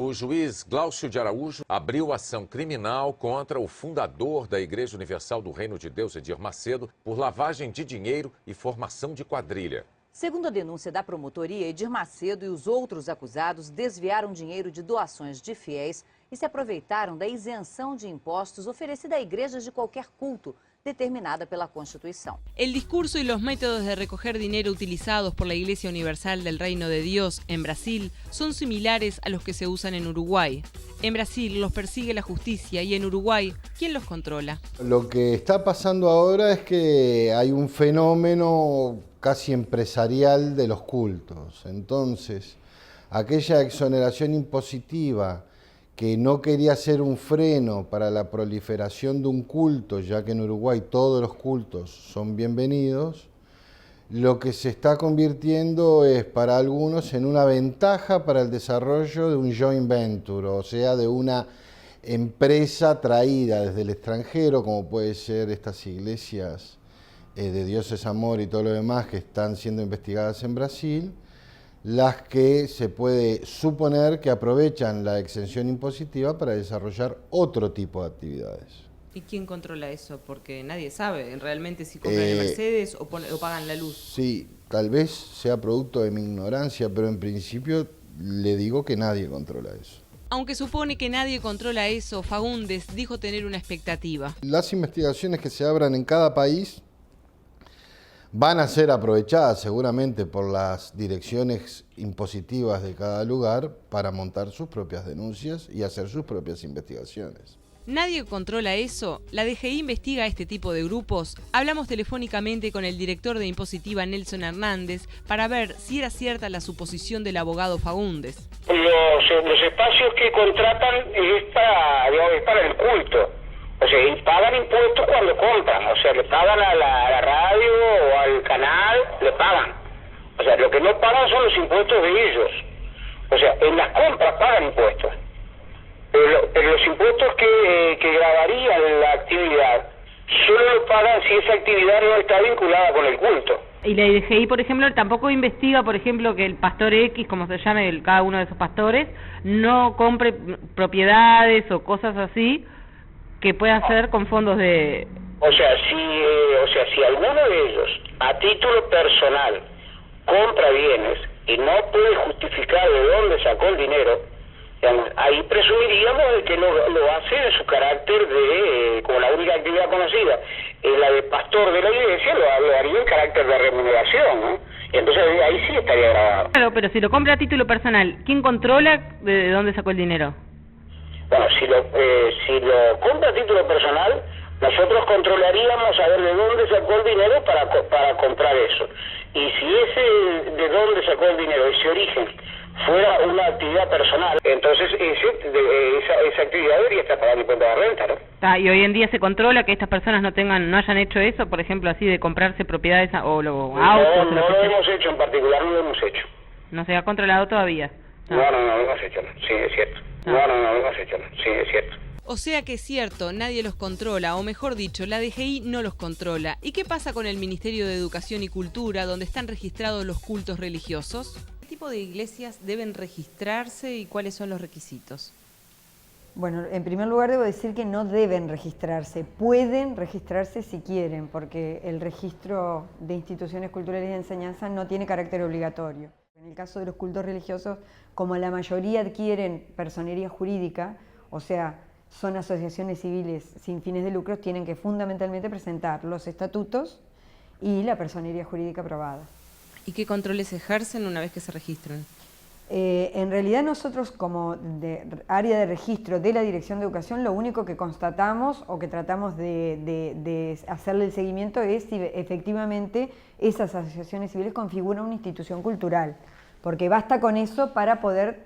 O juiz Glaucio de Araújo abriu ação criminal contra o fundador da Igreja Universal do Reino de Deus, Edir Macedo, por lavagem de dinheiro e formação de quadrilha. Segundo a denúncia da promotoria, Edir Macedo e os outros acusados desviaram dinheiro de doações de fiéis e se aproveitaram da isenção de impostos oferecida a igrejas de qualquer culto, determinada pela Constitución. El discurso y los métodos de recoger dinero utilizados por la Iglesia Universal del Reino de Dios en Brasil son similares a los que se usan en Uruguay. En Brasil los persigue la justicia y en Uruguay, ¿quién los controla? Lo que está pasando ahora es que hay un fenómeno casi empresarial de los cultos. Entonces, aquella exoneración impositiva que no quería ser un freno para la proliferación de un culto, ya que en Uruguay todos los cultos son bienvenidos, lo que se está convirtiendo es para algunos en una ventaja para el desarrollo de un joint venture, o sea, de una empresa traída desde el extranjero, como puede ser estas iglesias de Dios es Amor y todo lo demás que están siendo investigadas en Brasil, las que se puede suponer que aprovechan la exención impositiva para desarrollar otro tipo de actividades. ¿Y quién controla eso? Porque nadie sabe realmente si compran el Mercedes o pagan la luz. Sí, tal vez sea producto de mi ignorancia, pero en principio le digo que nadie controla eso. Aunque supone que nadie controla eso, Fagundes dijo tener una expectativa. Las investigaciones que se abran en cada país van a ser aprovechadas seguramente por las direcciones impositivas de cada lugar para montar sus propias denuncias y hacer sus propias investigaciones. ¿Nadie controla eso? ¿La DGI investiga este tipo de grupos? Hablamos telefónicamente con el director de Impositiva, Nelson Hernández, para ver si era cierta la suposición del abogado Fagundes. Los espacios que contratan es para el culto. O sea, y pagan impuestos cuando compran, o sea, le pagan a la radio o al canal, le pagan. O sea, lo que no pagan son los impuestos de ellos. O sea, en las compras pagan impuestos. Pero los impuestos que grabarían la actividad solo lo pagan si esa actividad no está vinculada con el culto. Y la DGI, por ejemplo, tampoco investiga, por ejemplo, que el pastor X, como se llame cada uno de esos pastores, no compre propiedades o cosas así que pueda hacer con fondos de... O sea, si alguno de ellos, a título personal, compra bienes y no puede justificar de dónde sacó el dinero, digamos, ahí presumiríamos de que lo hace de su carácter de, como la única actividad conocida, la de pastor de la iglesia, lo haría en carácter de remuneración, ¿no? Y entonces ahí sí estaría grabado. Claro, pero si lo compra a título personal, ¿quién controla de dónde sacó el dinero? Bueno, si lo compra a título personal, nosotros controlaríamos a ver de dónde sacó el dinero para comprar eso. Y si ese de dónde sacó el dinero, ese origen, fuera una actividad personal, entonces esa actividad debería estar pagando impuestos de renta, ¿no? Y hoy en día se controla que estas personas no hayan hecho eso, por ejemplo, así de comprarse propiedades o autos. No lo hemos hecho, en particular no lo hemos hecho. No se ha controlado todavía. No lo hemos hecho, no. Sí, es cierto. No lo hemos hecho, no. Sí, es cierto. O sea que es cierto, nadie los controla, o mejor dicho, la DGI no los controla. ¿Y qué pasa con el Ministerio de Educación y Cultura, donde están registrados los cultos religiosos? ¿Qué tipo de iglesias deben registrarse y cuáles son los requisitos? Bueno, en primer lugar debo decir que no deben registrarse, pueden registrarse si quieren, porque el registro de instituciones culturales de enseñanza no tiene carácter obligatorio. En el caso de los cultos religiosos, como la mayoría adquieren personería jurídica, o sea, son asociaciones civiles sin fines de lucro, tienen que fundamentalmente presentar los estatutos y la personería jurídica aprobada. ¿Y qué controles ejercen una vez que se registran? En realidad nosotros como área de registro de la Dirección de Educación, lo único que constatamos o que tratamos de hacerle el seguimiento es si efectivamente esas asociaciones civiles configuran una institución cultural, porque basta con eso para poder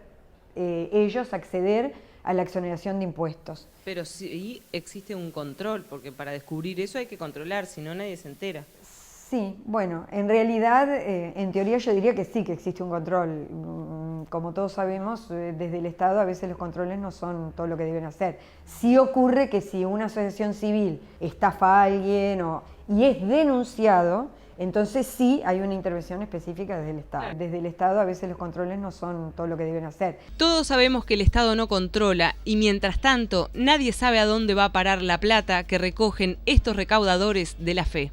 ellos acceder a la exoneración de impuestos. Pero sí existe un control, porque para descubrir eso hay que controlar, si no nadie se entera. Sí, bueno, en realidad, en teoría yo diría que sí que existe un control. Como todos sabemos, desde el Estado a veces los controles no son todo lo que deben hacer. Sí ocurre que si una asociación civil estafa a alguien y es denunciado, Entonces sí hay una intervención específica desde el Estado. Desde el Estado a veces los controles no son todo lo que deben hacer. Todos sabemos que el Estado no controla y mientras tanto nadie sabe a dónde va a parar la plata que recogen estos recaudadores de la fe.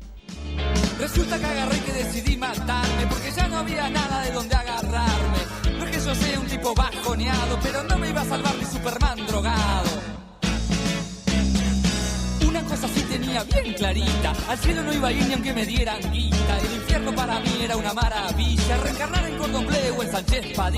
Resulta que agarré y que decidí matarme porque ya no había nada de donde agarrarme. No es que yo sea un tipo bajoneado, pero no me iba a salvar mi Superman drogado. Una cosa sí tenía bien clarita, al cielo no iba a ir ni aunque me dieran guita. El infierno para mí era una maravilla, reencarnar en Cordon Bleu o en Sánchez Padilla.